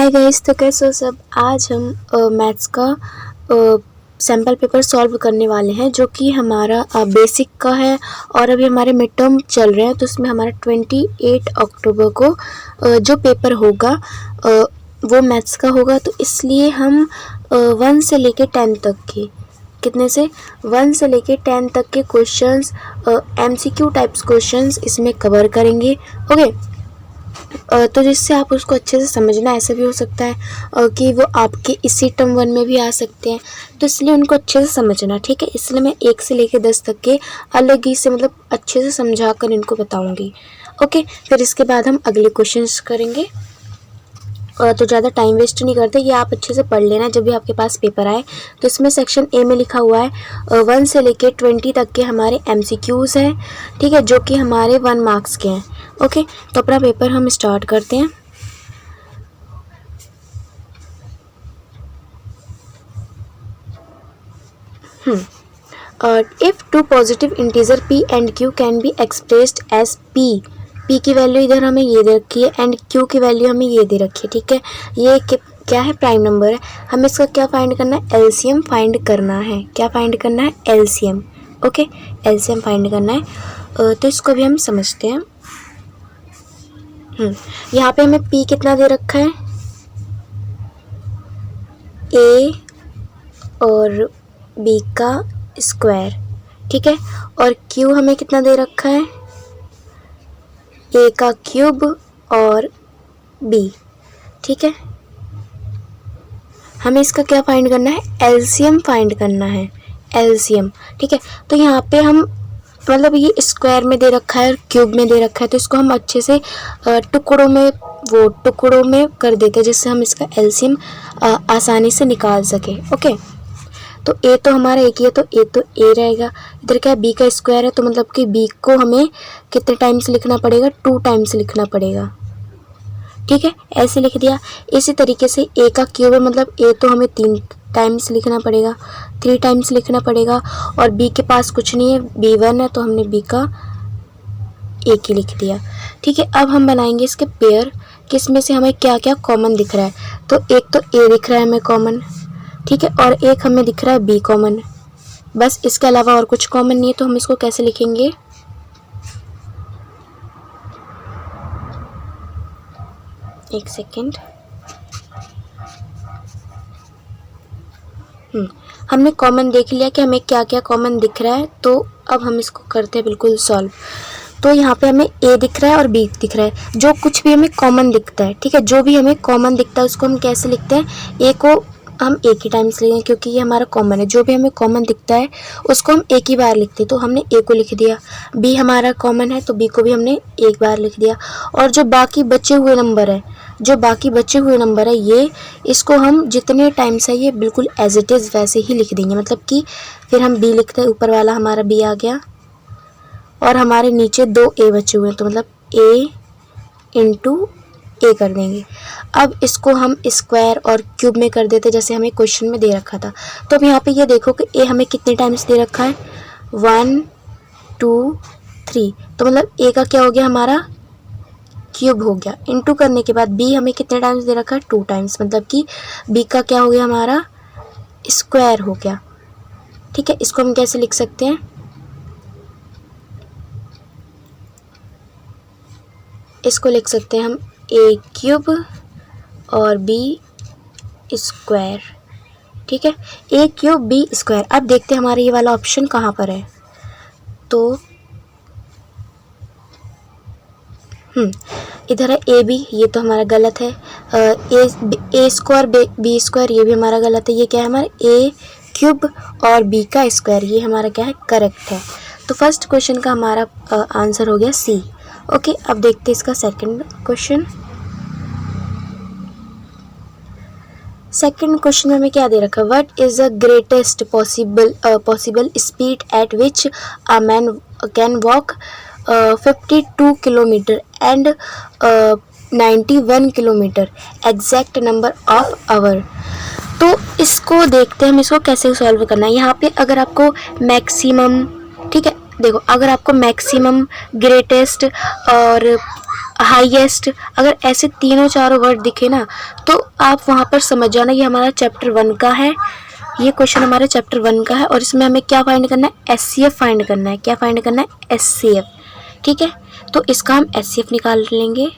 Hi guys, तो कैसे हो सब। आज हम मैथ्स का सैम्पल पेपर सॉल्व करने वाले हैं जो कि हमारा बेसिक का है और अभी हमारे मिड टर्म चल रहे हैं। तो इसमें हमारा 28 अक्टूबर को जो पेपर होगा वो मैथ्स का होगा। तो इसलिए हम 1 से लेके 10 तक की कितने से 1 से लेके 10 तक के क्वेश्चंस MCQ टाइप्स क्वेश्चंस इसमें कवर करेंगे। ओके, तो जिससे आप उसको अच्छे से समझना। ऐसा भी हो सकता है कि वो आपके इसी टर्म 1 में भी आ सकते हैं, तो इसलिए उनको अच्छे से समझना, ठीक है। इसलिए मैं 1 से लेकर 10 तक के अलग ही से मतलब अच्छे से समझा कर इनको बताऊंगी। ओके, फिर इसके बाद हम अगले क्वेश्चंस करेंगे। तो ज़्यादा टाइम वेस्ट नहीं करते, ये आप अच्छे से पढ़ लेना जब भी आपके पास पेपर आए। तो इसमें सेक्शन ए में लिखा हुआ है 1 से लेके 20 तक के हमारे MCQs हैं, ठीक है, जो कि हमारे 1 मार्क्स के हैं। ओके, तो अपना पेपर हम स्टार्ट करते हैं। If two positive integer P and Q can be expressed as P की वैल्यू इधर हमें ये दे रखी है एंड Q की वैल्यू हमें ये दे रखी है, ठीक है। ये क्या है, प्राइम नंबर है। हमें इसका क्या फाइंड करना है, एलसीएम फाइंड करना है। क्या फाइंड करना है, एलसीएम। ओके, एलसीएम फाइंड करना है। तो इसको भी हम समझते हैं। यहाँ पे हमें P कितना दे रखा है, A और B का स्क्वायर, ठीक है। और Q हमें कितना दे रखा है, A का क्यूब और B, ठीक है। हमें इसका क्या फाइंड करना है, एलसीएम फाइंड करना है, एलसीएम, ठीक है। तो यहाँ पे हम मतलब ये स्क्वायर में दे रखा है और क्यूब में दे रखा है, तो इसको हम अच्छे से टुकड़ों में कर देते हैं जिससे हम इसका एलसीएम आसानी से निकाल सके। ओके, तो ए तो हमारा एक ही है, तो ए रहेगा। इधर क्या है, बी का स्क्वायर है, तो मतलब कि बी को हमें कितने टाइम्स लिखना पड़ेगा, 2 टाइम्स लिखना पड़ेगा, ठीक है। ऐसे लिख दिया। इसी तरीके से ए का क्यूब है, मतलब ए तो हमें 3 टाइम्स लिखना पड़ेगा, 3 टाइम्स लिखना पड़ेगा। और बी के पास कुछ नहीं है, B1 है, तो हमने बी का एक ही लिख दिया, ठीक है। अब हम बनाएंगे इसके पेयर, किसमें से हमें क्या क्या कॉमन दिख रहा है। तो एक तो ए दिख रहा है हमें कॉमन, ठीक है, और एक हमें दिख रहा है बी कॉमन, बस इसके अलावा और कुछ कॉमन नहीं है। तो हम इसको कैसे लिखेंगे, एक सेकेंड। हमने कॉमन देख लिया कि हमें क्या क्या कॉमन दिख रहा है। तो अब हम इसको करते हैं बिल्कुल सॉल्व। तो यहाँ पे हमें ए दिख रहा है और बी दिख रहा है, जो कुछ भी हमें कॉमन दिखता है, ठीक है। जो भी हमें कॉमन दिखता है उसको हम कैसे लिखते हैं, ए को हम एक ही टाइम्स लेंगे क्योंकि ये हमारा कॉमन है। जो भी हमें कॉमन दिखता है उसको हम एक ही बार लिखते हैं, तो हमने ए को लिख दिया। बी हमारा कॉमन है तो बी को भी हमने एक बार लिख दिया। और जो बाकी बचे हुए नंबर है ये, इसको हम जितने टाइम्स है ये बिल्कुल एज इट इज़ वैसे ही लिख देंगे। मतलब कि फिर हम बी लिखते हैं, ऊपर वाला हमारा बी आ गया और हमारे नीचे 2 ए बचे हुए हैं, तो मतलब ए इंटू ए कर देंगे। अब इसको हम स्क्वायर और क्यूब में कर देते जैसे हमें क्वेश्चन में दे रखा था। तो अब यहाँ पे ये देखो कि ए हमें कितने टाइम्स दे रखा है, 1 2 3, तो मतलब ए का क्या हो गया, हमारा क्यूब हो गया। इंटू करने के बाद बी हमें कितने टाइम्स दे रखा है, 2 टाइम्स, मतलब कि बी का क्या हो गया, हमारा स्क्वायर हो गया, ठीक है। इसको हम कैसे लिख सकते हैं, इसको लिख सकते हैं हम ए क्यूब और बी स्क्वायर, ठीक है। ए क्यूब बी स्क्वायर। अब देखते हैं हमारा ये वाला ऑप्शन कहाँ पर है। तो इधर है ए बी, ये तो हमारा गलत है। ए स्क्वायर बी स्क्वायर, ये भी हमारा गलत है। ये क्या है, हमारा ए क्यूब और बी का स्क्वायर, ये हमारा क्या है, करेक्ट है। तो फर्स्ट क्वेश्चन का हमारा आंसर हो गया सी। ओके, अब देखते हैं इसका सेकंड क्वेश्चन। सेकंड क्वेश्चन में हमें क्या दे रखा है, what is the greatest possible speed at which a man can walk 52 kilometre and 91 kilometre exact number of hour. तो इसको देखते हैं हम इसको कैसे सॉल्व करना है। यहाँ पे अगर आपको मैक्सिमम, ठीक है, देखो अगर आपको मैक्सिमम, ग्रेटेस्ट और हाईएस्ट, अगर ऐसे तीनों चारों वर्ड दिखे ना तो आप वहाँ पर समझ जाना ये हमारा चैप्टर 1 का है, ये क्वेश्चन हमारे चैप्टर 1 का है और इसमें हमें क्या फाइंड करना है, एचसीएफ फाइंड करना है। क्या फाइंड करना है, एचसीएफ। ठीक है, तो इसका हम एचसीएफ निकाल लेंगे।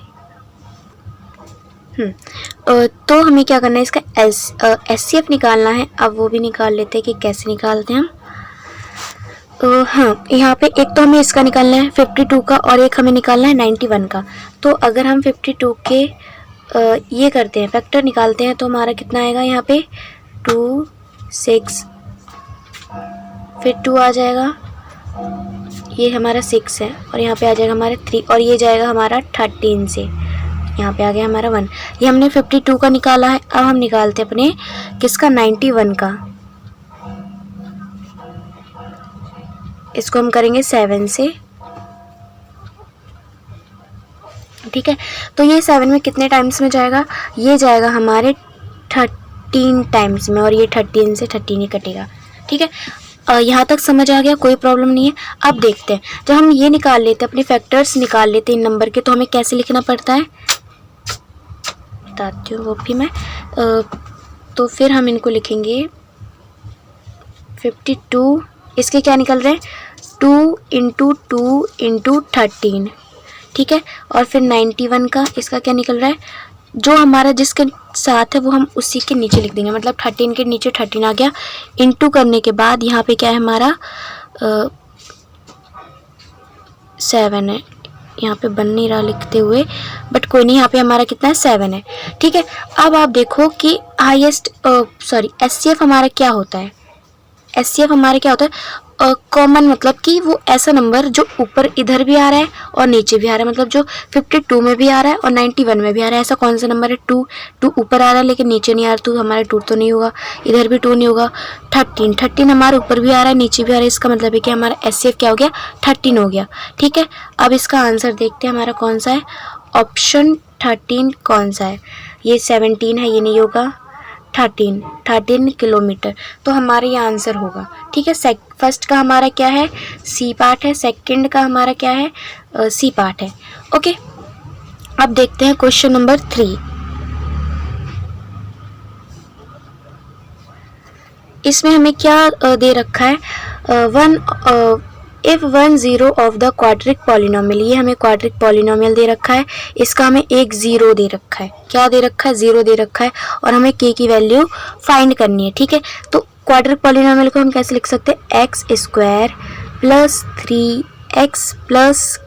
तो हमें क्या करना है, इसका एचसीएफ निकालना है। अब वो भी निकाल लेते हैं कि कैसे निकालते हैं हम। हाँ, यहाँ पे एक तो हमें इसका निकालना है 52 का और एक हमें निकालना है 91 का। तो अगर हम 52 के ये करते हैं, फैक्टर निकालते हैं, तो हमारा कितना आएगा यहाँ पे 2 6, फिर 2 आ जाएगा, ये हमारा 6 है और यहाँ पे आ जाएगा हमारा 3 और ये जाएगा हमारा 13 से, यहाँ पे आ गया हमारा 1। ये हमने 52 का निकाला है। अब हम निकालते हैं अपने किसका, 91 का। इसको हम करेंगे 7 से। ठीक है, तो ये 7 में कितने टाइम्स में जाएगा, ये जाएगा हमारे 13 टाइम्स में और ये 13 से 13 ही कटेगा। ठीक है, यहाँ तक समझ आ गया, कोई प्रॉब्लम नहीं है। अब देखते हैं, जब हम ये निकाल लेते हैं, अपने फैक्टर्स निकाल लेते हैं इन नंबर के, तो हमें कैसे लिखना पड़ता है बताती हूँ वो भी मैं। तो फिर हम इनको लिखेंगे 52, इसके क्या निकल रहे हैं 2 × 2 × 13। ठीक है, और फिर 91 का इसका क्या निकल रहा है, जो हमारा जिसके साथ है वो हम उसी के नीचे लिख देंगे, मतलब 13 के नीचे 13 आ गया। इंटू करने के बाद यहाँ पे क्या है हमारा 7 है, यहाँ पे बन नहीं रहा लिखते हुए, बट कोई नहीं, यहाँ पे हमारा कितना है 7 है। ठीक है, अब आप देखो कि एचसीएफ हमारा क्या होता है। एचसीएफ हमारे क्या होता है, कॉमन, मतलब कि वो ऐसा नंबर जो ऊपर इधर भी आ रहा है और नीचे भी आ रहा है, मतलब जो 52 में भी आ रहा है और 91 में भी आ रहा है। ऐसा कौन सा नंबर है, 2 ऊपर आ रहा है लेकिन नीचे नहीं आ रहा, तो हमारा 2 तो नहीं होगा, इधर भी 2 नहीं होगा। 13 हमारे ऊपर भी आ रहा है नीचे भी आ रहा है, इसका मतलब है कि हमारा एचसीएफ क्या हो गया, 13 हो गया। ठीक है, अब इसका आंसर देखते हैं हमारा कौन सा है, ऑप्शन 13 कौन सा है, ये 17 है, ये नहीं होगा, 13 किलोमीटर, तो हमारा ये आंसर होगा। ठीक है, फर्स्ट का हमारा क्या है, सी पार्ट है, सेकंड का हमारा क्या है, सी पार्ट है। ओके, अब देखते हैं क्वेश्चन नंबर 3। इसमें हमें क्या दे रखा है, if 1 0 of the quadric polynomial, ये हमें क्वाड्रिक पॉलिनोमियल दे रखा है, इसका हमें एक 0 दे रखा है, क्या दे रखा है, 0 दे रखा है और हमें k की वैल्यू फाइंड करनी है। ठीक है, तो क्वाड्रिक पॉलिनोमियल को हम कैसे लिख सकते हैं, x² + 3x +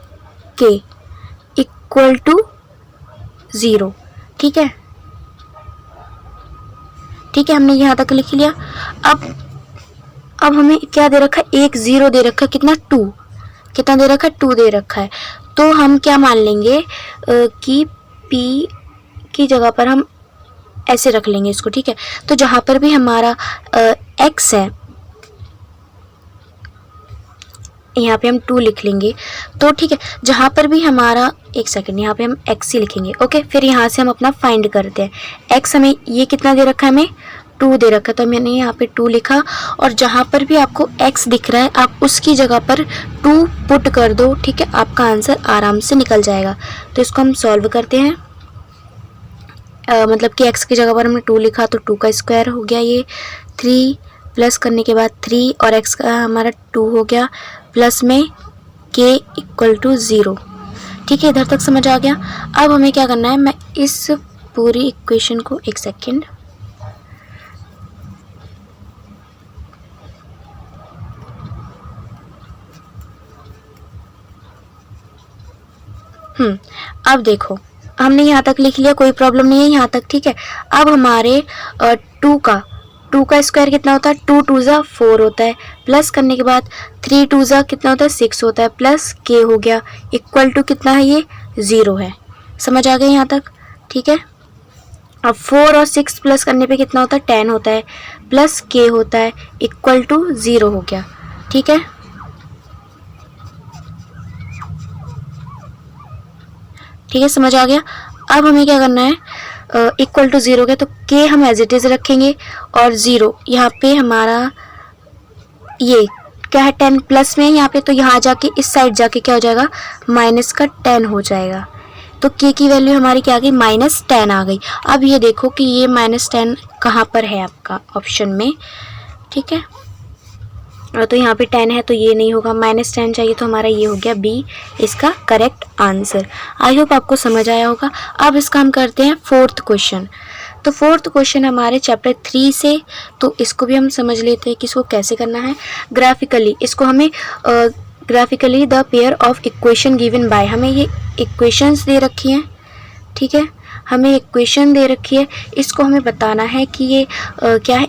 k = 0। ठीक है, ठीक है, हमने यहाँ तक लिख लिया। अब हमें क्या दे रखा है, एक 0 दे रखा है, कितना 2, कितना दे रखा है, 2 दे रखा है। तो हम क्या मान लेंगे कि p की जगह पर हम ऐसे रख लेंगे इसको। ठीक है, तो जहाँ पर भी हमारा x है, यहाँ पे हम 2 लिख लेंगे। तो ठीक है, जहाँ पर भी हमारा, एक सेकंड, यहाँ पे हम x ही लिखेंगे। ओके, फिर यहाँ से हम अपना फाइंड करते हैं। x हमें ये कितना दे रखा है, हमें 2 दे रखा है, तो मैंने यहाँ पे 2 लिखा और जहाँ पर भी आपको x दिख रहा है आप उसकी जगह पर 2 पुट कर दो। ठीक है, आपका आंसर आराम से निकल जाएगा। तो इसको हम सॉल्व करते हैं। मतलब कि x की जगह पर हमने 2 लिखा तो 2 का स्क्वायर हो गया, ये 3 प्लस करने के बाद 3 और x का हमारा 2 हो गया, प्लस में k = 0। ठीक है, इधर तक समझ आ गया। अब हमें क्या करना है, मैं इस पूरी इक्वेशन को, एक सेकेंड, अब देखो हमने यहाँ तक लिख लिया, कोई प्रॉब्लम नहीं है यहाँ तक। ठीक है, अब हमारे 2 का स्क्वायर कितना होता है, 2 2 ज़ा 4 होता है, प्लस करने के बाद 3 2 ज़ा कितना होता है, 6 होता है, प्लस k हो गया, इक्वल टू कितना है, ये 0 है। समझ आ गया यहाँ तक। ठीक है, अब 4 और 6 प्लस करने पे कितना होता है, 10 होता है, प्लस k होता है, इक्वल टू 0 हो गया। ठीक है, ठीक है, समझ आ गया। अब हमें क्या करना है, इक्वल टू 0 के, तो k हम एज इट इज रखेंगे और 0 यहाँ पे हमारा ये क्या है, 10 प्लस में यहाँ पे, तो यहाँ जाके इस साइड जाके क्या हो जाएगा, माइनस का 10 हो जाएगा। तो k की वैल्यू हमारी क्या आ गई, -10 आ गई। अब ये देखो कि ये -10 कहाँ पर है आपका ऑप्शन में, ठीक है। तो यहाँ पे 10 है तो ये नहीं होगा, -10 चाहिए तो हमारा ये हो गया बी इसका करेक्ट आंसर। आई होप आपको समझ आया होगा। अब इसका हम करते हैं फोर्थ क्वेश्चन। तो फोर्थ क्वेश्चन हमारे चैप्टर 3 से, तो इसको भी हम समझ लेते हैं कि इसको कैसे करना है ग्राफिकली। इसको हमें graphically the pair of equation given by, हमें ये इक्वेशंस दे रखी हैं, ठीक है, हमें इक्वेशन दे रखी है, इसको हमें बताना है कि ये क्या है,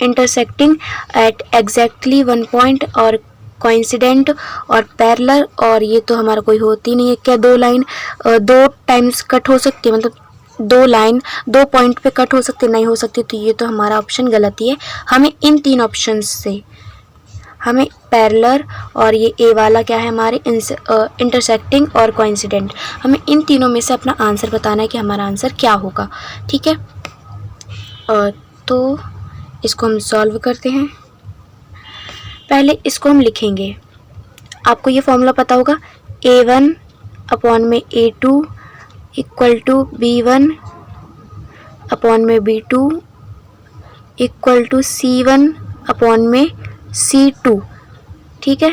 intersecting at exactly one point और कोइंसिडेंट और पैरेलल, और ये तो हमारा कोई होती नहीं है। क्या दो लाइन दो टाइम्स कट हो सकती है, मतलब दो लाइन दो पॉइंट पे कट हो सकती, नहीं हो सकती, तो ये तो हमारा ऑप्शन गलत ही है। हमें इन तीन ऑप्शन से हमें पैरेलल और ये ए वाला क्या है हमारे इंटरसेक्टिंग और कोइंसिडेंट, हमें इन तीनों में से अपना आंसर बताना है कि हमारा आंसर क्या होगा, ठीक है। तो इसको हम सॉल्व करते हैं। पहले इसको हम लिखेंगे, आपको ये फॉर्मूला पता होगा, A1 अपॉन में A2 equal to B1 upon में B2 equal to C1 upon में C2, ठीक है,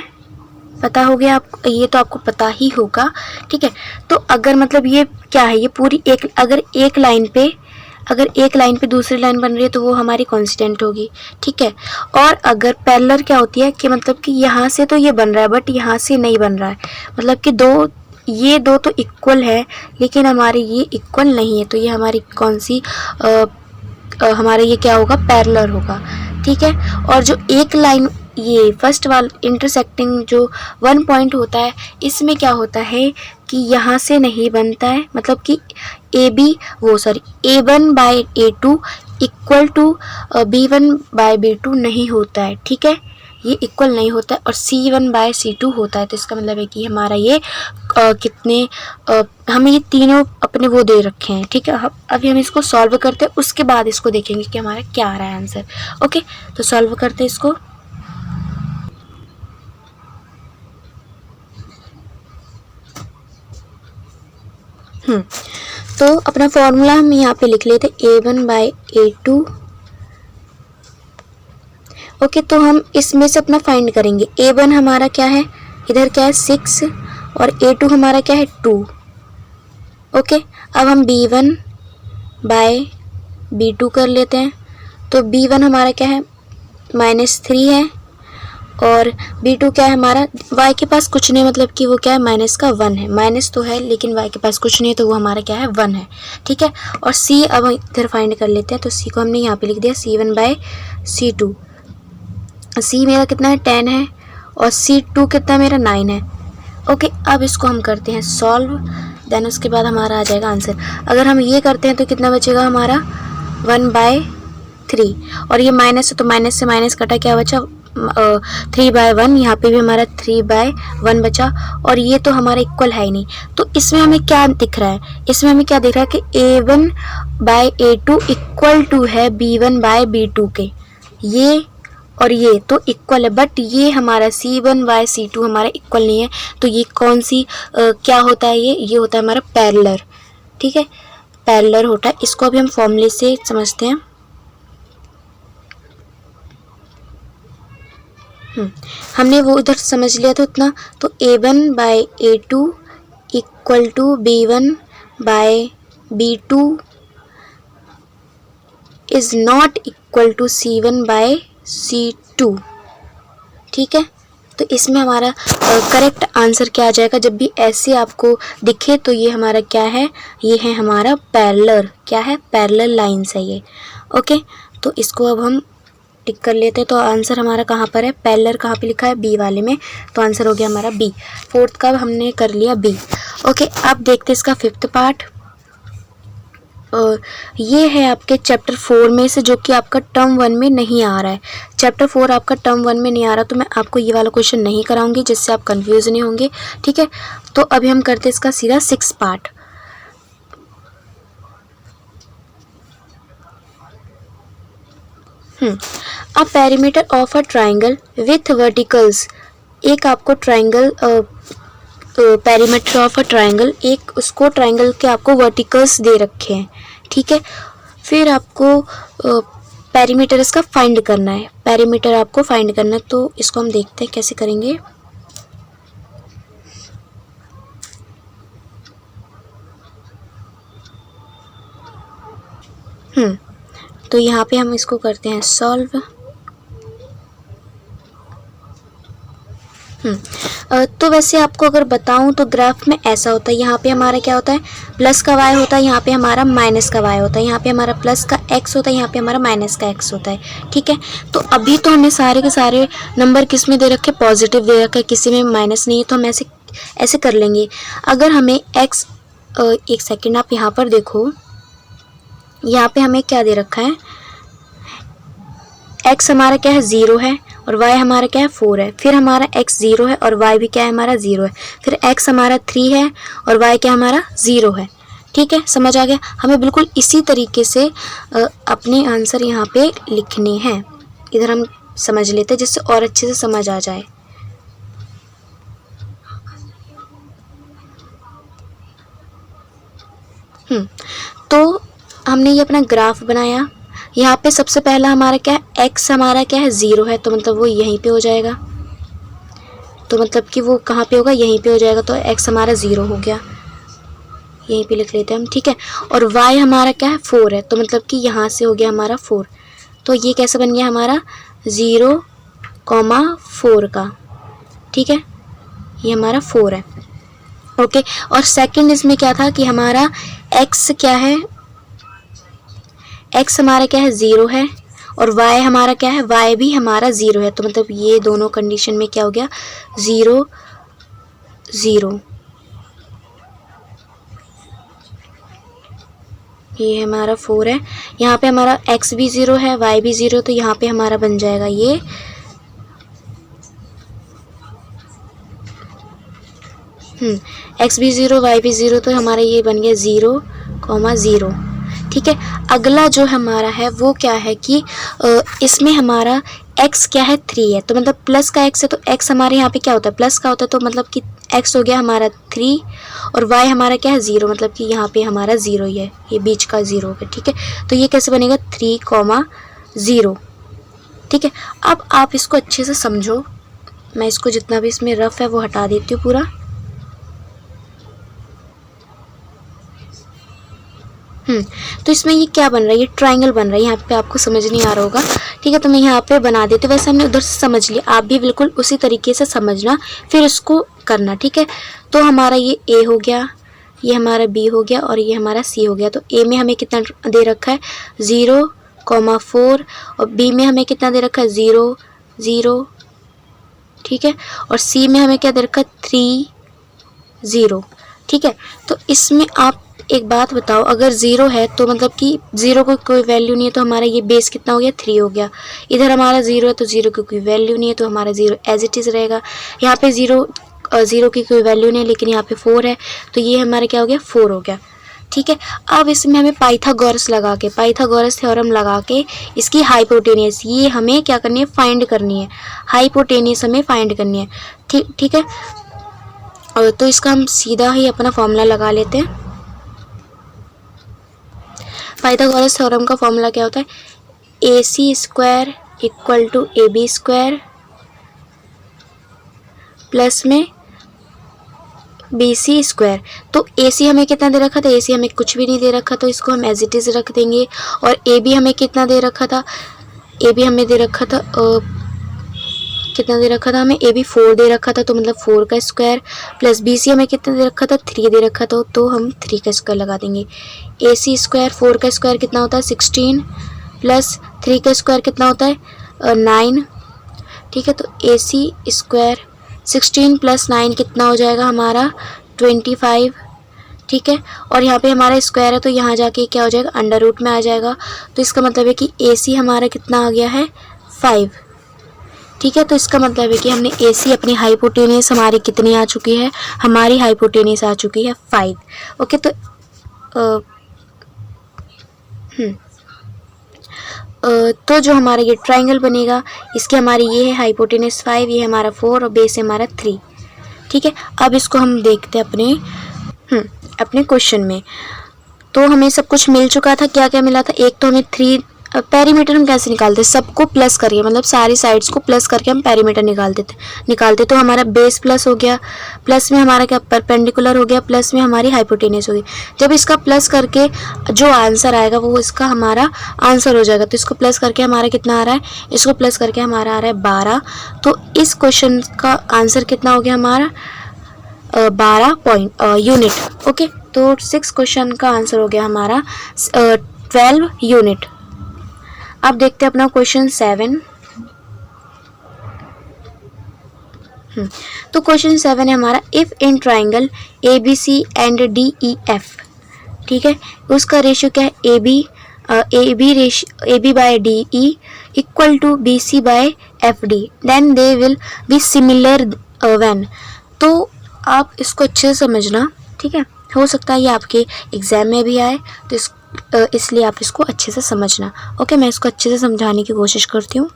पता हो गया आपको, ये तो आपको पता ही होगा, ठीक है। तो अगर मतलब ये क्या है, ये पूरी अगर एक लाइन पे दूसरी लाइन बन रही है तो वो हमारी कांस्टेंट होगी, ठीक है। और अगर पैरेलल क्या होती है कि मतलब कि यहाँ से तो ये बन रहा है बट यहाँ से नहीं बन रहा है, मतलब कि ये दो तो इक्वल है लेकिन हमारे ये इक्वल नहीं है, तो ये हमारी कौन सी हमारा ये क्या होगा, पैरेलल होगा, ठीक है। और जो एक लाइन ये फर्स्ट वाला इंटरसेक्टिंग जो वन पॉइंट होता है, इसमें क्या होता है कि यहाँ से नहीं बनता है, मतलब कि A1 by A2 equal to B1 by B2 नहीं होता है, ठीक है, ये इक्वल नहीं होता है, और C1 बाय C2 होता है। तो इसका मतलब है कि हमारा ये हमें ये तीनों अपने वो दे रखे हैं, ठीक है। अभी हम इसको सॉल्व करते हैं, उसके बाद इसको देखेंगे कि हमारा क्या आ रहा है आंसर। ओके, तो सॉल्व करते हैं इसको। तो अपना फॉर्मूला हम यहाँ पे लिख लेते A1 बाय A2। ओके, तो हम इसमें से अपना फाइंड करेंगे। A1 हमारा क्या है, इधर क्या है 6 और A2 हमारा क्या है 2। ओके, अब हम B1 बाय B2 कर लेते हैं। तो B1 हमारा क्या है -3 है और B2 क्या है हमारा, y के पास कुछ नहीं, मतलब कि वो क्या है -1 है, माइनस तो है लेकिन y के पास कुछ नहीं है तो वो हमारा क्या है 1 है, ठीक है। और C अब इधर फाइंड कर लेते हैं। तो C को हमने यहाँ पे लिख दिया C1 बाय C2। C मेरा कितना है 10 है और C2 कितना मेरा 9 है। ओके, अब इसको हम करते हैं सॉल्व, देन उसके बाद हमारा आ जाएगा आंसर। अगर हम ये करते हैं तो कितना बचेगा हमारा 1/3, और ये माइनस है तो माइनस से माइनस कटा, क्या बचा 3/1, यहाँ पे भी हमारा 3/1 बचा, और ये तो हमारा इक्वल है ही नहीं। तो इसमें हमें क्या दिख रहा है, इसमें हमें क्या दिख रहा है कि A1 by A2 equal to है B1 बाय B2 के, ये और ये तो इक्वल है, बट ये हमारा C1 बाय C2 हमारा इक्वल नहीं है। तो ये कौन सी क्या होता है, ये होता है हमारा पैरेलल, ठीक है, पैरेलल होता है। इसको अभी हम फॉर्मूले से समझते हैं। हमने वो उधर समझ लिया था उतना। तो A1 by A2 equal to B1 by B2 is not equal to C1 by C2, ठीक है। तो इसमें हमारा करेक्ट आंसर क्या आ जाएगा, जब भी ऐसे आपको दिखे तो ये हमारा क्या है, ये है हमारा पैरेलल, क्या है पैरेलल लाइंस है ये। ओके, तो इसको अब हम टिक कर लेते हैं। तो आंसर हमारा कहाँ पर है, पैरेलल कहाँ पे लिखा है, बी वाले में, तो आंसर हो गया हमारा बी। फोर्थ का हमने कर लिया बी। ओके, अब देखते हैं इसका फिफ्थ पार्ट। ये है आपके चैप्टर 4 में से, जो कि आपका टर्म 1 में नहीं आ रहा है। चैप्टर 4 आपका टर्म 1 में नहीं आ रहा, तो मैं आपको ये वाला क्वेश्चन नहीं कराऊंगी जिससे आप कंफ्यूज नहीं होंगे, ठीक है। तो अभी हम करते हैं इसका सीधा 6 part. A perimeter of a triangle with verticals, एक आपको triangle perimeter of a triangle, एक उसको ट्रायंगल के आपको वर्टिकल्स दे रखे हैं, ठीक है। फिर आपको पेरीमीटर इसका फाइंड करना है, पेरीमीटर आपको फाइंड करना है। तो इसको हम देखते हैं कैसे करेंगे। तो यहाँ पे हम इसको करते हैं सॉल्व। तो वैसे आपको अगर बताऊं तो ग्राफ में ऐसा होता है, यहाँ पे हमारा क्या होता है, प्लस का y होता है, यहाँ पे हमारा माइनस का y होता है, यहाँ पे हमारा प्लस का x होता है, यहाँ पे हमारा माइनस का x होता है, ठीक है। तो अभी तो हमें सारे के सारे नंबर किस में दे रखे, पॉजिटिव दे रखा है, किसी में माइनस नहीं है, तो हम ऐसे ऐसे कर लेंगे। अगर हमें x, एक सेकेंड आप यहाँ पर देखो, यहाँ पे हमें क्या दे रखा है, x हमारा क्या है 0 है और y हमारा क्या है 4 है, फिर हमारा x 0 है और y भी क्या है हमारा 0 है, फिर x हमारा 3 है और y क्या हमारा 0 है, ठीक है। समझ आ गया। हमें बिल्कुल इसी तरीके से अपने आंसर यहाँ पे लिखने हैं। इधर हम समझ लेते हैं जिससे और अच्छे से समझ आ जाए। तो हमने ये अपना ग्राफ बनाया। यहाँ पे सबसे पहला हमारा क्या है, x हमारा क्या है 0 है, तो मतलब वो यहीं पे हो जाएगा, तो मतलब कि वो कहाँ पे होगा, यहीं पे हो जाएगा, तो x हमारा 0 हो गया, यहीं पे लिख लेते हैं हम, ठीक है। और y हमारा क्या है 4 है, तो मतलब कि यहाँ से हो गया हमारा 4, तो ये कैसे बन गया हमारा 0,4 का, ठीक है, ये हमारा 4 है, ओके। और सेकंड इसमें क्या था कि हमारा x क्या है, x हमारा क्या है 0 है और y हमारा क्या है, y भी हमारा 0 है, तो मतलब ये दोनों कंडीशन में क्या हो गया 0 0, ये हमारा 4 है, यहाँ पे हमारा x भी 0 है, y भी 0, तो यहाँ पे हमारा बन जाएगा ये x भी 0 y भी 0, तो हमारा ये बन गया 0,0, ठीक है। अगला जो हमारा है वो क्या है कि इसमें हमारा x क्या है 3 है, तो मतलब प्लस का x है, तो x हमारे यहाँ पे क्या होता है प्लस का होता है, तो मतलब कि x हो गया हमारा 3 और y हमारा क्या है 0, मतलब कि यहाँ पे हमारा 0 ही है, ये बीच का 0 हो गया, ठीक है। तो ये कैसे बनेगा 3,0, ठीक है। अब आप इसको अच्छे से समझो, मैं इसको जितना भी इसमें रफ है वो हटा देती हूँ पूरा। तो इसमें ये क्या बन रहा है, ये ट्रायंगल बन रहा है, यहाँ पे आपको समझ नहीं आ रहा होगा, ठीक है। तो मैं यहाँ पे बना देती हूँ, वैसे हमने उधर से समझ लिया, आप भी बिल्कुल उसी तरीके से समझना, फिर इसको करना, ठीक है। तो हमारा ये A हो गया, ये हमारा B हो गया और ये हमारा C हो गया। तो A में हमें कितना दे रखा है 0,4 और B में हमें कितना दे रखा है 0 0, ठीक है। और C में हमें क्या दे रखा है 3 0, ठीक है। तो इसमें आप एक बात बताओ, अगर 0 है तो मतलब कि 0 को कोई वैल्यू नहीं है, तो हमारा ये बेस कितना हो गया 3 हो गया। इधर हमारा 0 है तो 0 की कोई वैल्यू नहीं है, तो हमारा 0 एज इट इज़ रहेगा। यहाँ पे 0 की कोई वैल्यू नहीं है, लेकिन यहाँ पे 4 है, तो ये हमारा क्या हो गया 4 हो गया, ठीक है। अब इसमें हमें पाइथागोरस लगा के, पाइथागोरस थ्योरम लगा के इसकी हाइपोटेनियस ये हमें क्या करनी है, फाइंड करनी है, हाइपोटेनियस हमें फाइंड करनी है, ठीक है। और तो इसका हम सीधा ही अपना फॉर्मूला लगा लेते हैं। पाइथागोरस थ्योरम का फॉर्मूला क्या होता है, AC square equal to AB square plus में BC स्क्वायर। तो AC हमें कितना दे रखा था, AC हमें कुछ भी नहीं दे रखा, तो इसको हम एज इट इज़ रख देंगे। और AB हमें कितना दे रखा था, AB हमें दे रखा था कितना दे रखा था हमें, AB 4 दे रखा था, तो मतलब 4 का स्क्वायर प्लस BC हमें कितना दे रखा था 3 दे रखा था, तो हम 3 का स्क्वायर लगा देंगे। AC स्क्वायर 4 का स्क्वायर कितना होता है 16 प्लस 3 का स्क्वायर कितना होता है 9, ठीक है। तो AC स्क्वायर 16 प्लस 9 कितना हो जाएगा हमारा 25, ठीक है। और यहाँ पे हमारा स्क्वायर है तो यहाँ जाके क्या हो जाएगा अंडर रूट में आ जाएगा, तो इसका मतलब है कि AC हमारा कितना आ गया है 5, ठीक है। तो इसका मतलब है कि हमने AC अपनी हाइपोटेनियस हमारी कितनी आ चुकी है, हमारी हाइपोटेनियस आ चुकी है 5, ओके। तो जो हमारा ये ट्रायंगल बनेगा इसकी हमारी ये है हाइपोटेनियस 5, ये हमारा 4 और बेस है हमारा 3, ठीक ठीक है, अब इसको हम देखते हैं अपने क्वेश्चन में। तो हमें सब कुछ मिल चुका था। क्या क्या मिला था? एक तो हमें 3 पेरीमीटर हम कैसे निकालते हैं, सबको प्लस करिए, मतलब सारी साइड्स को प्लस करके हम पेरीमीटर निकालते। तो हमारा बेस प्लस हो गया, प्लस में हमारा क्या परपेंडिकुलर हो गया, प्लस में हमारी हाइपोटेनस होगी। जब इसका प्लस करके जो आंसर आएगा वो इसका हमारा आंसर हो जाएगा। तो इसको प्लस करके हमारा कितना आ रहा है, इसको प्लस करके हमारा आ रहा है 12। तो इस क्वेश्चन का आंसर कितना हो गया हमारा 12 यूनिट। ओके, तो 6 क्वेश्चन का आंसर हो गया हमारा 12 यूनिट। अब देखते हैं अपना क्वेश्चन 7। तो क्वेश्चन 7 है हमारा, if in triangle ABC and DEF, ठीक है, उसका रेशियो क्या है, AB by DE equal to BC by FD, then they will be similar when. तो आप इसको अच्छे से समझना, ठीक है, हो सकता है ये आपके एग्जाम में भी आए, तो इसलिए आप इसको अच्छे से समझना। ओके, मैं इसको अच्छे से समझाने की कोशिश करती हूँ।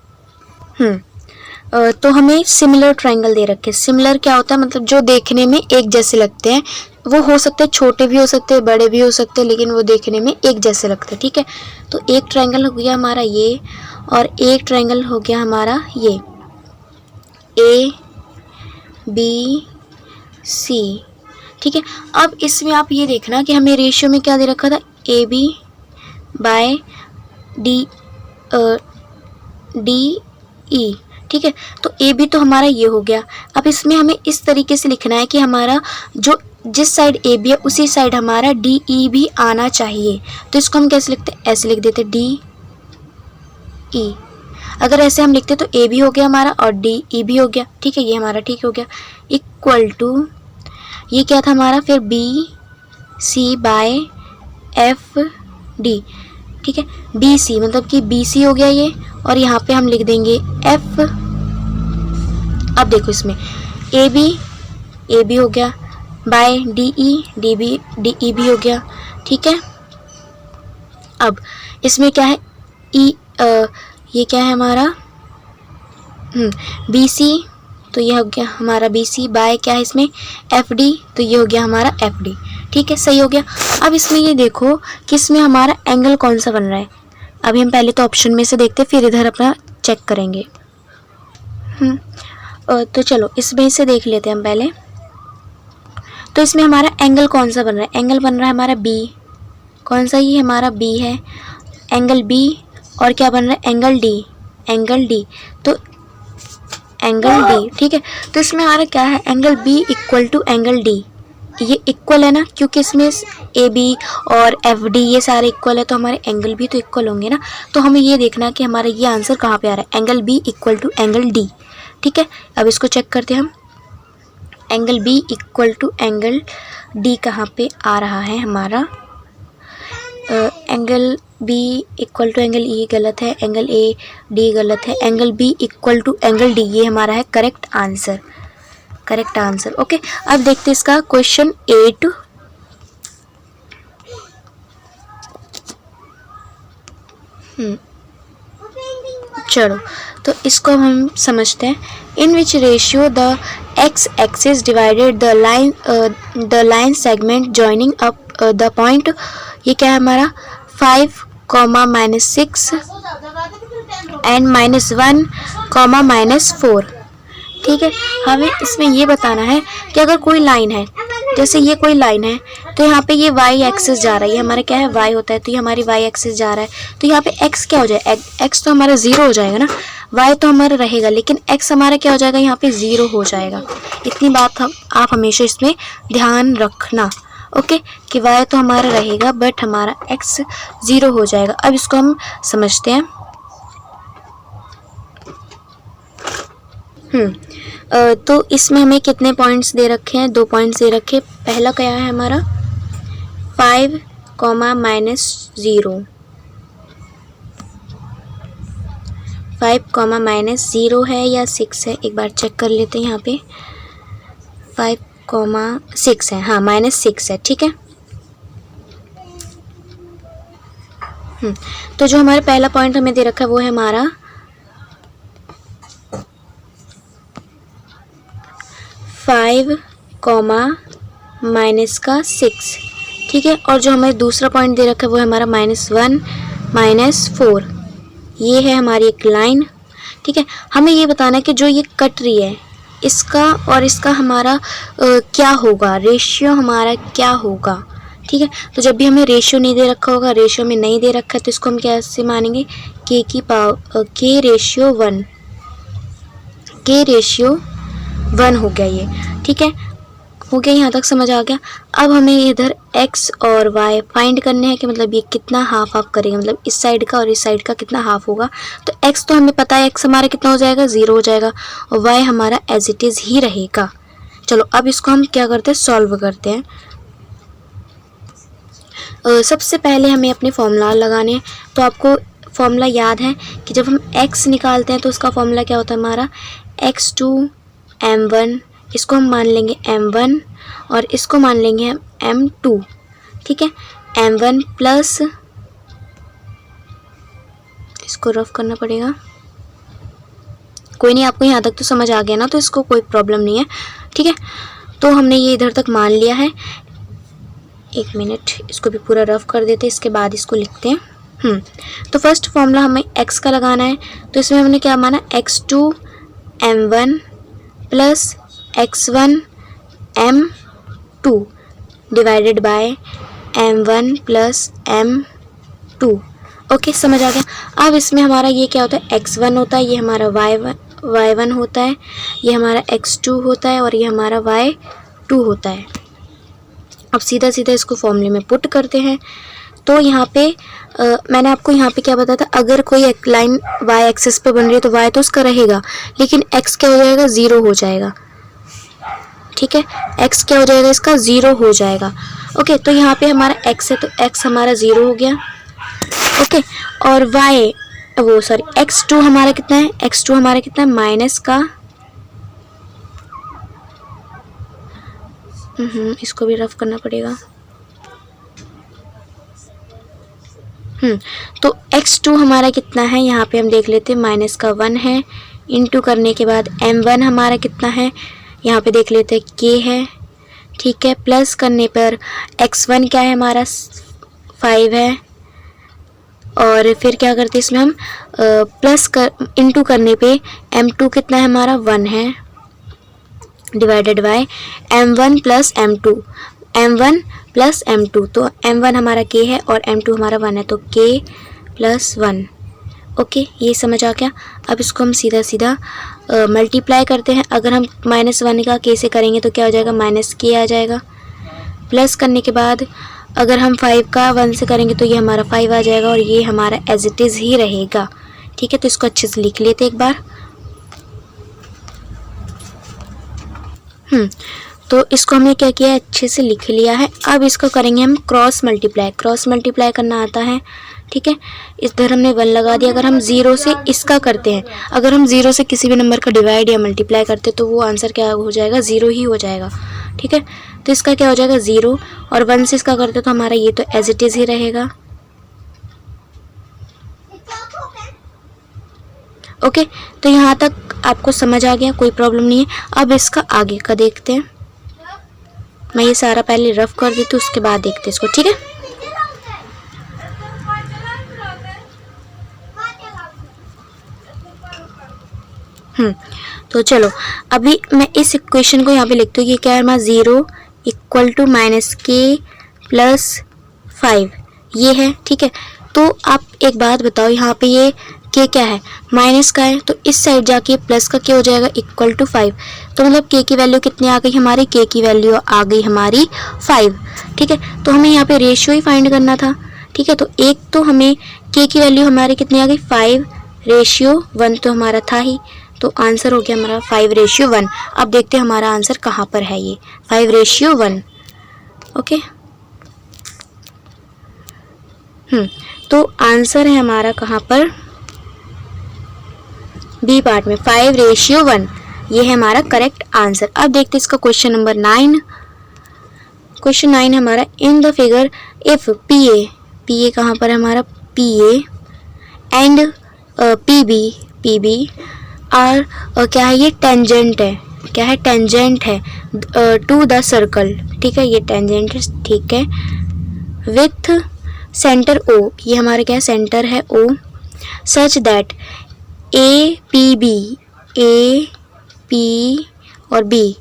तो हमें सिमिलर ट्रायंगल दे रखे। सिमिलर क्या होता है, मतलब जो देखने में एक जैसे लगते हैं। वो हो सकते हैं छोटे भी हो सकते हैं, बड़े भी हो सकते हैं, लेकिन वो देखने में एक जैसे लगते हैं, ठीक है। तो एक ट्रायंगल हो गया हमारा ये, और एक ट्रायंगल हो गया हमारा ये ABC, ठीक है। अब इसमें आप ये देखना कि हमें रेशियो में क्या दे रखा था, AB बाय DE, ठीक है। तो AB तो हमारा ये हो गया। अब इसमें हमें इस तरीके से लिखना है कि हमारा जिस साइड AB है उसी साइड हमारा DE भी आना चाहिए। तो इसको हम कैसे लिखते हैं, ऐसे लिख देते DE। अगर ऐसे हम लिखते तो AB हो गया हमारा और DE भी हो गया, ठीक है, ये हमारा ठीक हो गया। इक्वल टू ये क्या था हमारा फिर BC बाय FD, ठीक है। BC मतलब कि BC हो गया ये, और यहाँ पे हम लिख देंगे F। अब देखो इसमें AB हो गया बाय DE भी हो गया, ठीक है। अब इसमें क्या है ये क्या है हमारा BC, तो ये हो गया हमारा BC बाय क्या है इसमें FD, तो ये हो गया हमारा FD, ठीक है, सही हो गया। अब इसमें ये देखो कि इसमें हमारा एंगल कौन सा बन रहा है। अभी हम पहले तो ऑप्शन में से देखते फिर इधर अपना चेक करेंगे। तो चलो इसमें से देख लेते हैं हम पहले। तो इसमें हमारा एंगल कौन सा बन रहा है, एंगल बन रहा है हमारा B। कौन सा, ये हमारा B है, एंगल B। और क्या बन रहा है, एंगल D। तो एंगल D, ठीक है। तो इसमें हमारा क्या है, angle B equal to angle D। ये इक्वल है ना, क्योंकि इसमें AB और FD ये सारे इक्वल है, तो हमारे एंगल भी तो इक्वल होंगे ना। तो हमें ये देखना कि हमारा ये आंसर कहाँ पे आ रहा है, angle B equal to angle D, ठीक है। अब इसको चेक करते हैं हम, angle B equal to angle D कहाँ पे आ रहा है हमारा। Angle B equal to angle E गलत है, एंगल AD गलत है, angle B equal to angle D ये हमारा है करेक्ट आंसर। ओके, अब देखते हैं इसका क्वेश्चन 8। चलो तो इसको हम समझते हैं। In which ratio the x axis divided the line segment joining up the point, ये क्या है हमारा 5, -6 एंड -1, -4, ठीक है। हमें इसमें ये बताना है कि अगर कोई लाइन है, जैसे ये कोई लाइन है, तो यहाँ पे ये y एक्सिस जा रहा है, ये हमारा क्या है y होता है, तो ये हमारी y एक्सिस जा रहा है। तो यहाँ पे x क्या हो जाएगा, x तो हमारा 0 हो जाएगा ना, y तो हमारा रहेगा, लेकिन x हमारा क्या हो जाएगा, यहाँ पे 0 हो जाएगा। इतनी बात आप हमेशा इसमें ध्यान रखना, ओके, कि y तो हमारा रहेगा बट हमारा x 0 हो जाएगा। अब इसको हम समझते हैं। तो इसमें हमें कितने पॉइंट्स दे रखे हैं, 2 पॉइंट्स दे रखे। पहला क्या है हमारा 5, -0, 5, -0 है या 6 है, एक बार चेक कर लेते हैं। यहाँ पे 5, 6 है, हाँ -6 है, ठीक है। तो जो हमारा पहला पॉइंट हमें दे रखा है वो है हमारा 5, कॉमा माइनस का 6, ठीक है। और जो हमें दूसरा पॉइंट दे रखा है वो है हमारा -1 -4। ये है हमारी एक लाइन, ठीक है। हमें ये बताना है कि जो ये कट रही है इसका और इसका हमारा क्या होगा, रेशियो हमारा क्या होगा, ठीक है। तो जब भी हमें रेशियो नहीं दे रखा होगा, रेशियो में नहीं दे रखा है, तो इसको हम कैसे मानेंगे, k रेशियो 1, k रेशियो 1 हो गया ये, ठीक है। हो गया, यहाँ तक समझ आ गया। अब हमें इधर x और y फाइंड करने हैं कि मतलब ये कितना हाफ हाफ करेगा, मतलब इस साइड का और इस साइड का कितना हाफ होगा। तो x तो हमें पता है, x हमारा कितना हो जाएगा, 0 हो जाएगा, और y हमारा एज इट इज़ ही रहेगा। चलो अब इसको हम क्या करते हैं, सॉल्व करते हैं। सबसे पहले हमें अपने फॉर्मूला लगाने हैं। तो आपको फॉर्मूला याद है कि जब हम x निकालते हैं तो उसका फॉर्मूला क्या होता है हमारा, x2 m1, इसको हम मान लेंगे m1 और इसको मान लेंगे हम m2, ठीक है। m1 प्लस, इसको रफ करना पड़ेगा, कोई नहीं, आपको यहाँ तक तो समझ आ गया ना, तो इसको कोई प्रॉब्लम नहीं है, ठीक है। तो हमने ये इधर तक मान लिया है। एक मिनट, इसको भी पूरा रफ कर देते हैं, इसके बाद इसको लिखते हैं। तो फर्स्ट फॉर्मूला हमें x का लगाना है। तो इसमें हमने क्या माना, x2 m1 plus x1 m2 divided by m1 plus m2। Okay, समझ आ गया। अब इसमें हमारा ये क्या होता है, x1 होता है, ये हमारा y1 होता है, ये हमारा x2 होता है और ये हमारा y2 होता है। अब सीधा सीधा इसको फॉर्मूले में पुट करते हैं। तो यहाँ पे मैंने आपको यहाँ पे क्या बताया था, अगर कोई एक लाइन y एक्सिस पे बन रही है तो y तो उसका रहेगा, लेकिन x क्या हो जाएगा, 0 हो जाएगा, ठीक है। x क्या हो जाएगा, इसका 0 हो जाएगा। ओके, तो यहाँ पे हमारा x है तो x हमारा 0 हो गया, ओके। और x2 हमारा कितना है, x2 हमारा कितना है, माइनस का, इसको भी रफ करना पड़ेगा। तो x2 हमारा कितना है, यहाँ पे हम देख लेते हैं, -1 है, इंटू करने के बाद m1 हमारा कितना है, यहाँ पे देख लेते हैं, k है, ठीक है। प्लस करने पर x1 क्या है हमारा, 5 है, और फिर क्या करते हैं इसमें हम इंटू करने पे m2 कितना है हमारा, 1 है, divided by m1 plus m2, m1 plus m2। तो m1 हमारा k है और m2 हमारा 1 है, तो k प्लस 1। ओके, ये समझ आ गया। अब इसको हम सीधा सीधा मल्टीप्लाई करते हैं। अगर हम -1 का k से करेंगे तो क्या हो जाएगा, -k आ जाएगा। प्लस करने के बाद अगर हम 5 का 1 से करेंगे तो ये हमारा 5 आ जाएगा और ये हमारा एज इट इज़ ही रहेगा, ठीक है। तो इसको अच्छे से लिख लेते एक बार। तो इसको हमने क्या किया, अच्छे से लिख लिया है। अब इसको करेंगे हम क्रॉस मल्टीप्लाई करना आता है, ठीक है। इधर हमने 1 लगा दिया। अगर हम 0 से इसका करते हैं, अगर हम 0 से किसी भी नंबर का डिवाइड या मल्टीप्लाई करते हैं तो वो आंसर क्या हो जाएगा, 0 ही हो जाएगा, ठीक है। तो इसका क्या हो जाएगा, 0, और 1 से इसका करते तो हमारा ये तो एज इट इज़ ही रहेगा, ओके। तो यहाँ तक आपको समझ आ गया, कोई प्रॉब्लम नहीं है। अब इसका आगे का देखते हैं। मैं ये सारा पहले रफ कर देती हूँ, उसके बाद देखते हैं इसको, ठीक है। तो चलो अभी मैं इस इक्वेशन को यहाँ पे लिखती हूँ। ये क्या है हमारा, 0 इक्वल टू -k प्लस 5, ये है, ठीक है। तो आप एक बात बताओ, यहाँ पे ये k क्या है, माइनस का है, तो इस साइड जाके प्लस का क्या हो जाएगा, इक्वल टू 5। तो मतलब k की वैल्यू कितनी आ गई हमारी, k की वैल्यू आ गई हमारी 5, ठीक है। तो हमें यहाँ पे रेशियो ही फाइंड करना था, ठीक है। तो एक तो हमें k की वैल्यू हमारी कितनी आ गई, 5 रेशियो 1 तो हमारा था ही, तो आंसर हो गया हमारा 5 रेशियो 1। अब देखते हैं हमारा आंसर कहाँ पर है, ये 5 रेशियो 1, ओके। तो आंसर है हमारा कहाँ पर, बी पार्ट में, 5 रेशियो 1, ये है हमारा करेक्ट आंसर। अब देखते हैं इसका क्वेश्चन नंबर 9। क्वेश्चन 9 हमारा, in the figure if PA कहाँ पर है हमारा, PA एंड PB आर क्या है, ये टेंजेंट है, क्या है, टेंजेंट है टू द सर्कल, ठीक है, ये टेंजेंट है, ठीक है, विथ सेंटर ओ, ये हमारा क्या है, सेंटर है ओ, सच दैट ए पी और बी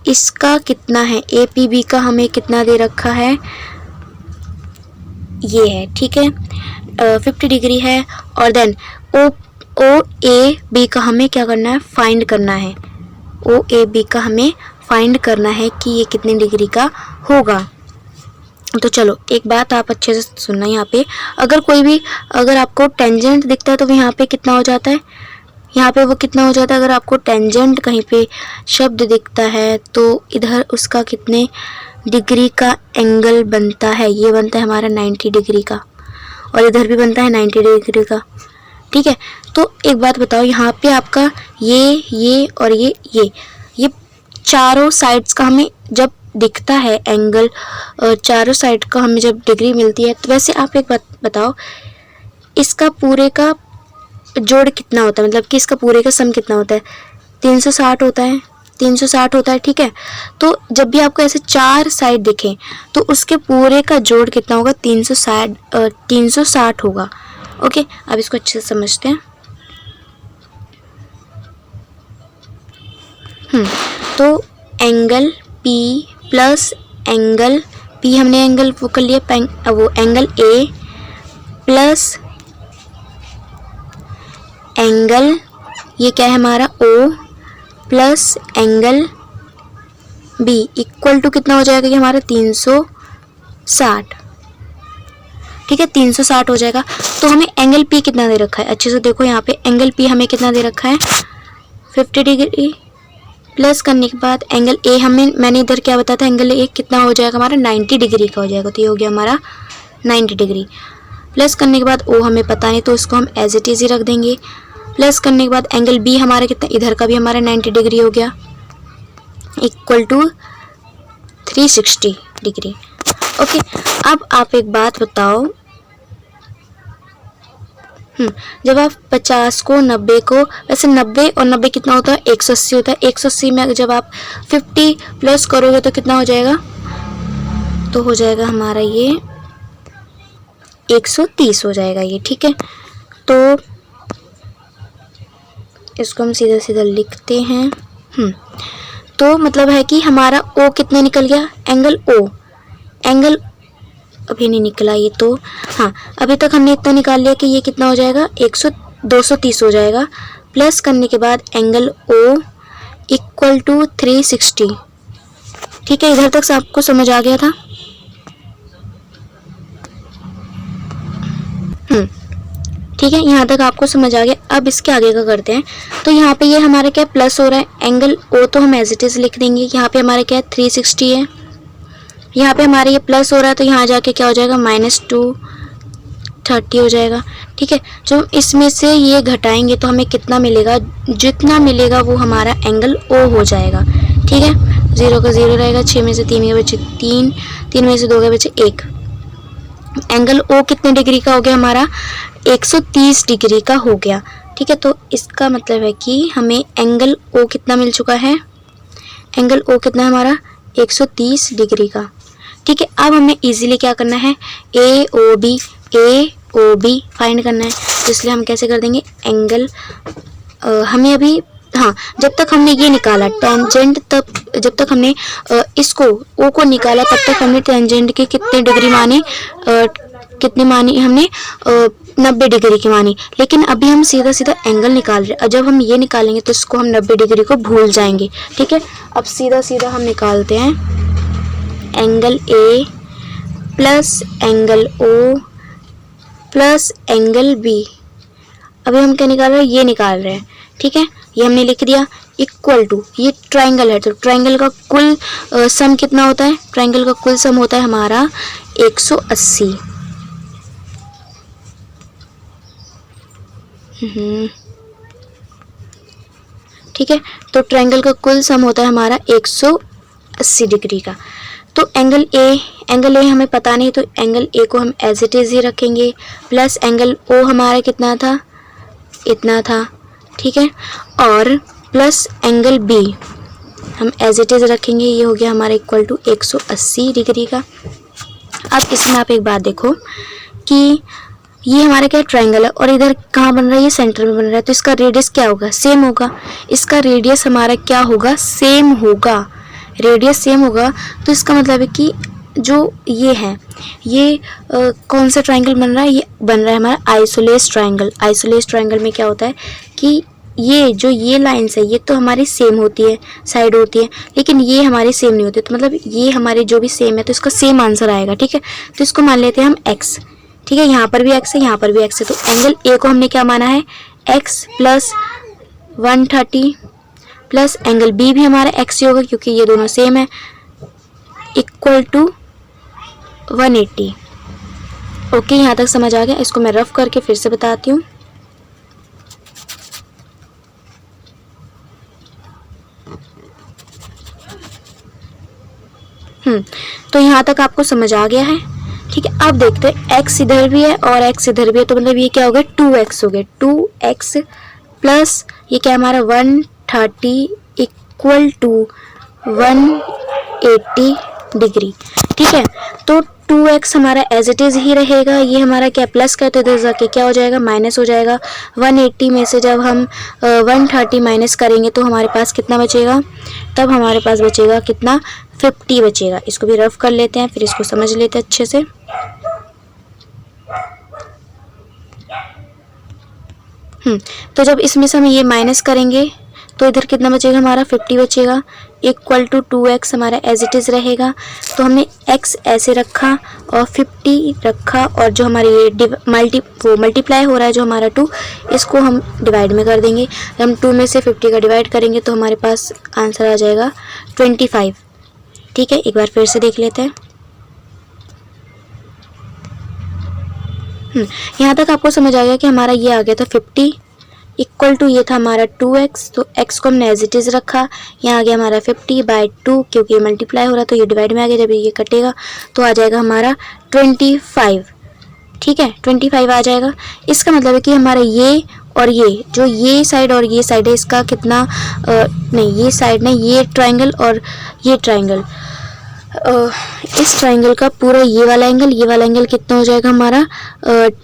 इसका कितना है, ए पी बी का हमें कितना दे रखा है, ये है, ठीक है, 50 डिग्री है। और देन ओ ए बी का हमें क्या करना है, फाइंड करना है, ओ ए बी का हमें फाइंड करना है कि ये कितनी डिग्री का होगा। तो चलो एक बात आप अच्छे से सुनना, यहाँ पे अगर आपको टेंजेंट दिखता है तो यहाँ पे कितना हो जाता है, यहाँ पे वो कितना हो जाता है, अगर आपको टेंजेंट कहीं पे शब्द दिखता है तो इधर उसका कितने डिग्री का एंगल बनता है, ये बनता है हमारा 90 डिग्री का, और इधर भी बनता है 90 डिग्री का, ठीक है। तो एक बात बताओ, यहाँ पे आपका ये और ये चारों साइड्स का हमें जब दिखता है एंगल, चारों साइड का हमें जब डिग्री मिलती है, तो वैसे आप एक बात बताओ, इसका पूरे का जोड़ कितना होता है, मतलब कि इसका पूरे का सम कितना होता है, 360 होता है, 360 होता है, ठीक है। तो जब भी आपको ऐसे चार साइड दिखे तो उसके पूरे का जोड़ कितना होगा, 360 होगा। ओके, अब इसको अच्छे से समझते हैं। तो angle P plus angle P, हमने एंगल वो कर लिया, वो एंगल A प्लस एंगल ये क्या है हमारा O plus angle B equal to कितना हो जाएगा, ये हमारा 360, ठीक है, 360 हो जाएगा। तो हमें एंगल P कितना दे रखा है, अच्छे से देखो, यहाँ पे एंगल P हमें कितना दे रखा है, 50 डिग्री, प्लस करने के बाद एंगल A मैंने इधर क्या बताया था, एंगल A कितना हो जाएगा हमारा, 90 डिग्री का हो जाएगा, तो ये हो गया हमारा 90 डिग्री। प्लस करने के बाद O हमें पता नहीं, तो उसको हम एज इट इज ही रख देंगे। प्लस करने के बाद एंगल B हमारा कितना, इधर का भी हमारा 90 डिग्री हो गया, इक्वल टू 360 डिग्री। ओके, अब आप एक बात बताओ, जब आप 50 को 90 को, वैसे 90 और 90 कितना होता है, 180 होता है, 180 में जब आप 50 प्लस करोगे तो कितना हो जाएगा, तो हो जाएगा हमारा ये 130 हो जाएगा ये, ठीक है। तो इसको हम सीधा सीधा लिखते हैं। तो मतलब है कि हमारा O कितने निकल गया, एंगल O, एंगल अभी नहीं निकला ये, तो हाँ अभी तक हमने इतना निकाल लिया कि ये कितना हो जाएगा, 230 हो जाएगा। प्लस करने के बाद एंगल O इक्वल टू 360, ठीक है, इधर तक आपको समझ आ गया था। ठीक है, यहाँ तक आपको समझ आ गया। अब इसके आगे का करते हैं। तो यहाँ पे ये हमारा क्या प्लस हो रहा है, एंगल O तो हम एज इट इज लिख देंगे। यहाँ पे हमारा क्या है 360 है, यहाँ पे हमारे ये प्लस हो रहा है तो यहाँ जाके क्या हो जाएगा -230 हो जाएगा। ठीक है, जो इसमें से ये घटाएंगे तो हमें कितना मिलेगा, जितना मिलेगा वो हमारा एंगल O हो जाएगा। ठीक है, 0 का 0 रहेगा, 6 में से 3 के बचे 3, 3 में से 2 के बचे 1। एंगल O कितने डिग्री का हो गया हमारा, 130 डिग्री का हो गया। ठीक है, तो इसका मतलब है कि हमें एंगल O कितना मिल चुका है, एंगल O कितना है हमारा 130 डिग्री का। ठीक है, अब हमें इजीली क्या करना है, AOB फाइंड करना है। तो इसलिए हम कैसे कर देंगे, एंगल हमें अभी जब तक हमने ये निकाला टेंजेंट, तब जब तक हमने इसको O को निकाला तब तक हमने टेंजेंट के कितने डिग्री माने, कितने मानी हमने 90 डिग्री की मानी। लेकिन अभी हम सीधा सीधा एंगल निकाल रहे हैं। जब हम ये निकालेंगे तो इसको हम 90 डिग्री को भूल जाएंगे। ठीक है, अब सीधा सीधा हम निकालते हैं angle A plus angle O plus angle B। अभी हम क्या निकाल रहे हैं, ये निकाल रहे हैं। ठीक है, ये हमने लिख दिया इक्वल टू, ये ट्रायंगल है तो ट्रायंगल का कुल सम कितना होता है, ट्रायंगल का कुल सम होता है हमारा 180। ठीक है, तो ट्रायंगल का कुल सम होता है हमारा 180 डिग्री का। तो एंगल A हमें पता नहीं, तो एंगल A को हम एज इट इज ही रखेंगे। प्लस एंगल O हमारा कितना था, इतना था। ठीक है, और प्लस एंगल B हम एज इट इज़ रखेंगे। ये हो गया हमारा इक्वल टू 180 डिग्री का। अब इसमें आप एक बात देखो कि ये हमारा क्या ट्रायंगल है और इधर कहाँ बन रहा है, ये सेंटर में बन रहा है, तो इसका रेडियस क्या होगा, सेम होगा। इसका रेडियस हमारा क्या होगा, सेम होगा, रेडियस सेम होगा। तो इसका मतलब है कि जो ये है ये कौन सा ट्रायंगल बन रहा है, ये बन रहा है हमारा आइसोलेस ट्रायंगल। आइसोलेस ट्रायंगल में क्या होता है कि ये जो ये लाइन्स है ये तो हमारी सेम होती है, साइड होती है, लेकिन ये हमारी सेम नहीं होती। तो मतलब ये हमारे जो भी सेम है तो इसका सेम आंसर आएगा। ठीक है, तो इसको मान लेते हैं हम x। ठीक है, यहाँ पर भी x है, यहाँ पर भी x है, तो एंगल A को हमने क्या माना है, x plus 130 plus angle B भी हमारा x ही होगा क्योंकि ये दोनों सेम है, इक्वल टू 180। ओके, यहाँ तक समझ आ गया। इसको मैं रफ करके फिर से बताती हूँ। तो यहाँ तक आपको समझ आ गया है। ठीक है, अब देखते हैं x इधर भी है और x इधर भी है, तो मतलब ये क्या हो गया, 2x हो गया। 2x प्लस ये क्या हमारा 130 इक्वल टू 180 डिग्री। ठीक है, तो 2x हमारा एज इट इज़ ही रहेगा। ये हमारा क्या प्लस करते इधर जाके क्या हो जाएगा, माइनस हो जाएगा। 180 में से जब हम 130 माइनस करेंगे तो हमारे पास कितना बचेगा, तब हमारे पास बचेगा कितना, 50 बचेगा। इसको भी रफ कर लेते हैं, फिर इसको समझ लेते हैं अच्छे से। तो जब इसमें से हम ये माइनस करेंगे तो इधर कितना बचेगा, हमारा 50 बचेगा, इक्वल टू 2x हमारा एज इट इज़ रहेगा। तो हमने x ऐसे रखा और 50 रखा, और जो हमारे ये मल्टीप्लाई हो रहा है जो हमारा 2, इसको हम डिवाइड में कर देंगे। हम 2 में से 50 का डिवाइड करेंगे तो हमारे पास आंसर आ जाएगा 25। ठीक है, एक बार फिर से देख लेते हैं। यहाँ तक आपको समझ आ गया कि हमारा ये आ गया था 50 इक्वल टू ये था हमारा 2x, तो x को हमने एज इट इज़ रखा। यहाँ आ गया हमारा 50/2 क्योंकि ये मल्टीप्लाई हो रहा है तो ये डिवाइड में आ गया। जब ये कटेगा तो आ जाएगा हमारा 25। ठीक है, 25 आ जाएगा। इसका मतलब है कि हमारा ये और ये जो ये साइड और ये साइड है इसका कितना नहीं, ये साइड नहीं, ये ट्रायंगल और ये ट्रायंगल, इस ट्रायंगल का पूरा ये वाला एंगल कितना हो जाएगा हमारा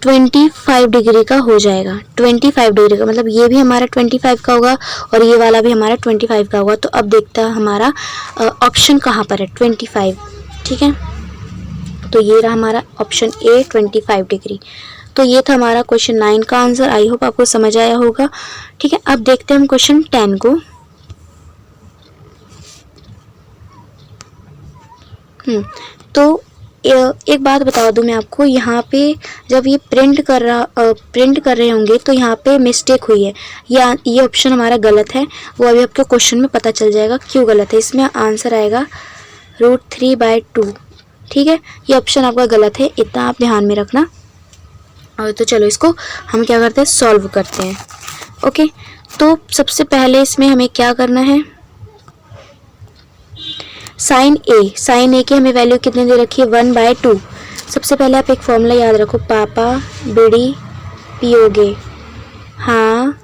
25 डिग्री का हो जाएगा। 25 डिग्री का मतलब ये भी हमारा 25 का होगा और ये वाला भी हमारा 25 का होगा। तो अब देखता है हमारा ऑप्शन कहाँ पर है, 25। ठीक है, तो ये रहा हमारा ऑप्शन ए 25 डिग्री। तो ये था हमारा क्वेश्चन 9 का आंसर। आई होप आपको समझ आया होगा। ठीक है, अब देखते हैं हम क्वेश्चन 10 को। तो एक बात बता दूं मैं आपको, यहाँ पे जब ये प्रिंट कर रहे होंगे तो यहाँ पे मिस्टेक हुई है। ये ऑप्शन हमारा गलत है, वो अभी आपके क्वेश्चन में पता चल जाएगा क्यों गलत है। इसमें आंसर आएगा √3/2। ठीक है, ये ऑप्शन आपका गलत है, इतना आप ध्यान में रखना। और तो चलो इसको हम क्या करते हैं, सॉल्व करते हैं। ओके, तो सबसे पहले इसमें हमें क्या करना है, साइन ए की हमें वैल्यू कितनी दे रखी है, 1/2। सबसे पहले आप एक फॉर्मूला याद रखो, पापा बिड़ी पियोगे, हाँ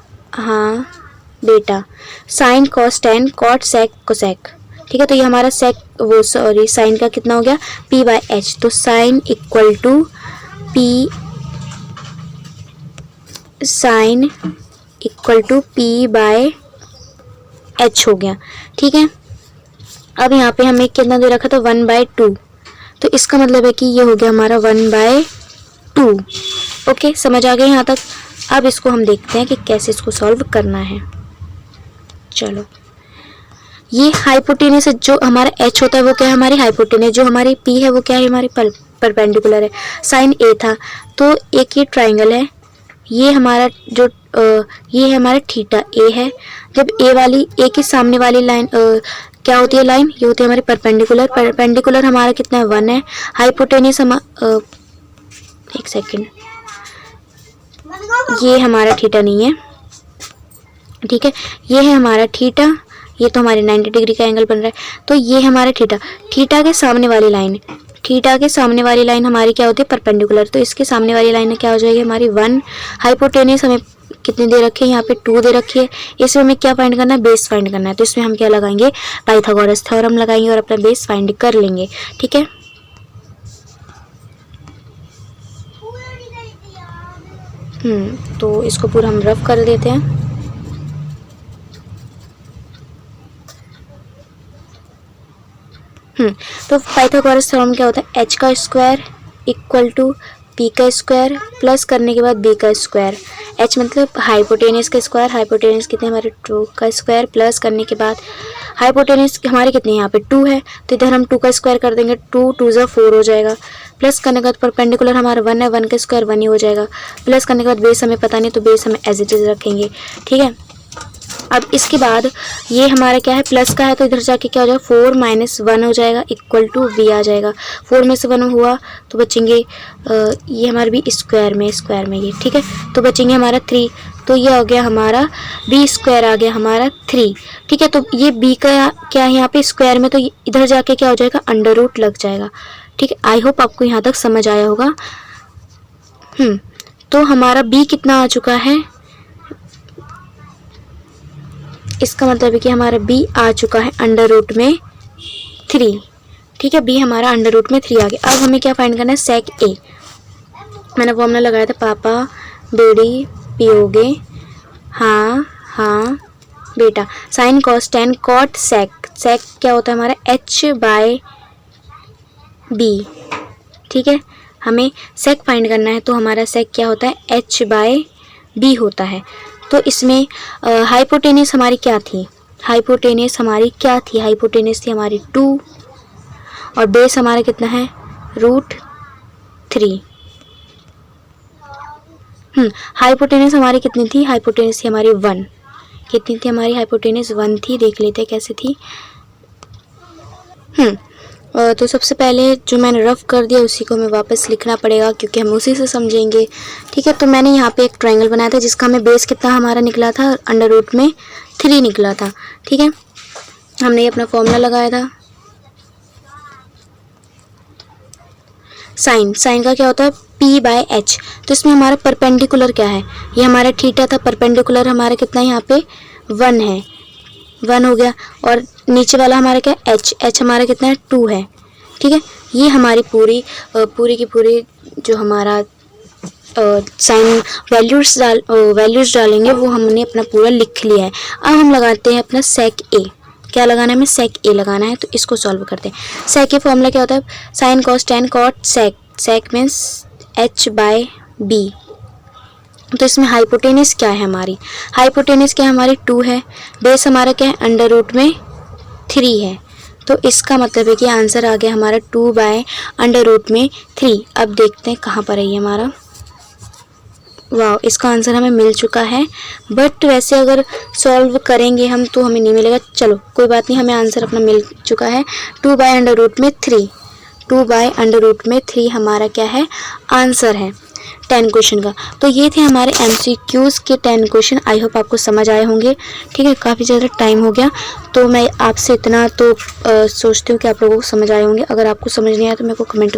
बेटा, sine cos tan, cot sec cosec. ठीक है, तो ये हमारा साइन का कितना हो गया, p/h। तो साइन इक्वल टू p/h हो गया। ठीक है, अब यहाँ पे हमें कितना दे रखा था, 1/2। तो इसका मतलब है कि ये हो गया हमारा 1/2। ओके, समझ आ गया यहाँ तक। अब इसको हम देखते हैं कि कैसे इसको सॉल्व करना है। चलो, ये हाइपोटेनस जो हमारा h होता है वो क्या है, हमारी हाइपोटेनस। जो हमारी p है वो क्या है, हमारी परपेंडिकुलर है। साइन a था तो एक ये ट्राइंगल है, ये हमारा जो ये है हमारा थीटा a है। जब a के सामने वाली लाइन क्या होती है, लाइन ये होती है हमारी परपेंडिकुलर हमारा कितना है, 1 है। हाइपोटेनस एक सेकंड, ये हमारा थीटा नहीं है। ठीक है, ये है हमारा थीटा, ये तो हमारे 90 डिग्री का एंगल बन रहा है। तो ये हमारा थीटा के सामने वाली लाइन हमारी क्या होती है, परपेंडिकुलर। तो इसके सामने वाली लाइन क्या हो जाएगी हमारी 1। हाइपोटेनस हमें कितनी दे रखी है, यहाँ पे 2 दे रखी है। इसमें हमें क्या फाइंड करना है, बेस फाइंड करना है। तो इसमें हम क्या लगाएंगे, पाइथागोरस थ्योरम लगाएंगे और अपना बेस फाइंड कर लेंगे। ठीक है, तो इसको पूरा हम रफ कर देते हैं। तो पाइथागोरस थ्योरम क्या होता है, h का स्क्वायर इक्वल टू p का स्क्वायर प्लस करने के बाद b का स्क्वायर। h मतलब हाइपोटेनस का स्क्वायर, हाइपोटेनस कितने हमारे 2 का स्क्वायर प्लस करने के बाद हाइपोटेनस हमारे कितने यहाँ पे 2 है, तो इधर हम 2 का स्क्वायर कर देंगे, 2 2 ज़ा 4 हो जाएगा। प्लस करने के बाद परपेंडिकुलर हमारा 1 है, 1 का स्क्वायर 1 ही हो जाएगा। प्लस करने के बाद बेस हमें पता नहीं, तो बेस हमें एज इट इज रखेंगे। ठीक है, अब इसके बाद ये हमारा क्या है, प्लस का है, तो इधर जाके क्या हो जाएगा, 4 - 1 हो जाएगा इक्वल टू v आ जाएगा। 4 में से 1 हुआ तो बचेंगे ये हमारे भी स्क्वायर में ये। ठीक है, तो बचेंगे हमारा 3, तो ये हो गया हमारा b स्क्वायर आ गया हमारा 3। ठीक है, तो ये b का क्या है यहाँ पे स्क्वायर में, तो इधर जाके क्या हो जाएगा, अंडर रूट लग जाएगा। ठीक है, आई होप आपको यहाँ तक समझ आया होगा। तो हमारा b कितना आ चुका है, इसका मतलब है कि हमारा b आ चुका है अंडर रूट में 3। ठीक है, b हमारा अंडर रूट में 3 आ गया। अब हमें क्या फाइंड करना है, सेक a। मैंने फॉर्मूला लगाया था, पापा बेड़ी पियोगे हाँ हाँ बेटा, sine cos tan cot sec. Sec क्या होता है हमारा, h/b। ठीक है, हमें सेक फाइंड करना है, तो हमारा सेक क्या होता है, h/b होता है। तो इसमें हाइपोटेनस हमारी क्या थी, हाइपोटेनस थी हमारी 2 और बेस हमारा कितना है, √3। हाइपोटेनस हमारी कितनी थी, हाइपोटेनस थी हमारी 1। कितनी थी हमारी हाइपोटेनस, 1 थी। देख लेते हैं कैसे थी। तो सबसे पहले जो मैंने रफ कर दिया उसी को हमें वापस लिखना पड़ेगा, क्योंकि हम उसी से समझेंगे। ठीक है, तो मैंने यहाँ पे एक ट्रायंगल बनाया था जिसका हमें बेस कितना हमारा निकला था, अंडर रूट में 3 निकला था। ठीक है, हमने ये अपना फॉर्मूला लगाया था। साइन का क्या होता है, p/h। तो इसमें हमारा परपेंडिकुलर क्या है, ये हमारा थीटा था, परपेंडिकुलर हमारा कितना यहाँ पे 1 है, 1 हो गया। और नीचे वाला हमारा क्या है, h हमारा कितना है, 2 है। ठीक है, ये हमारी पूरी की पूरी जो हमारा साइन वैल्यूज डालेंगे वो हमने अपना पूरा लिख लिया है। अब हम लगाते हैं अपना सेक a। क्या लगाना है, हमें सेक a लगाना है, तो इसको सॉल्व करते हैं। सेक a फॉर्मूला क्या होता है, sine cos tan cot sec. Sec means h/b। तो इसमें हाइपोटेनस क्या है हमारी, हाइपोटेनस क्या है हमारी 2 है, बेस हमारा क्या है, अंडर रूट में 3 है। तो इसका मतलब है कि आंसर आ गया हमारा 2/√3। अब देखते हैं कहाँ पर है ये हमारा, वाह, इसका आंसर हमें मिल चुका है। बट वैसे अगर सॉल्व करेंगे हम तो हमें नहीं मिलेगा। चलो कोई बात नहीं, हमें आंसर अपना मिल चुका है 2/√3। 2/√3 हमारा क्या है, आंसर है 10 क्वेश्चन का। तो ये थे हमारे MCQs के 10 क्वेश्चन। आई होप आपको समझ आए होंगे। ठीक है, काफ़ी ज़्यादा टाइम हो गया तो मैं आपसे इतना तो सोचती हूँ कि आप लोगों को समझ आए होंगे। अगर आपको समझ नहीं आया तो मेरे को कमेंट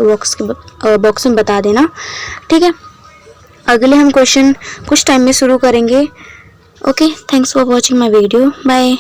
बॉक्स में बता देना। ठीक है, अगले हम क्वेश्चन कुछ टाइम में शुरू करेंगे। Okay, thanks for watching my video, bye.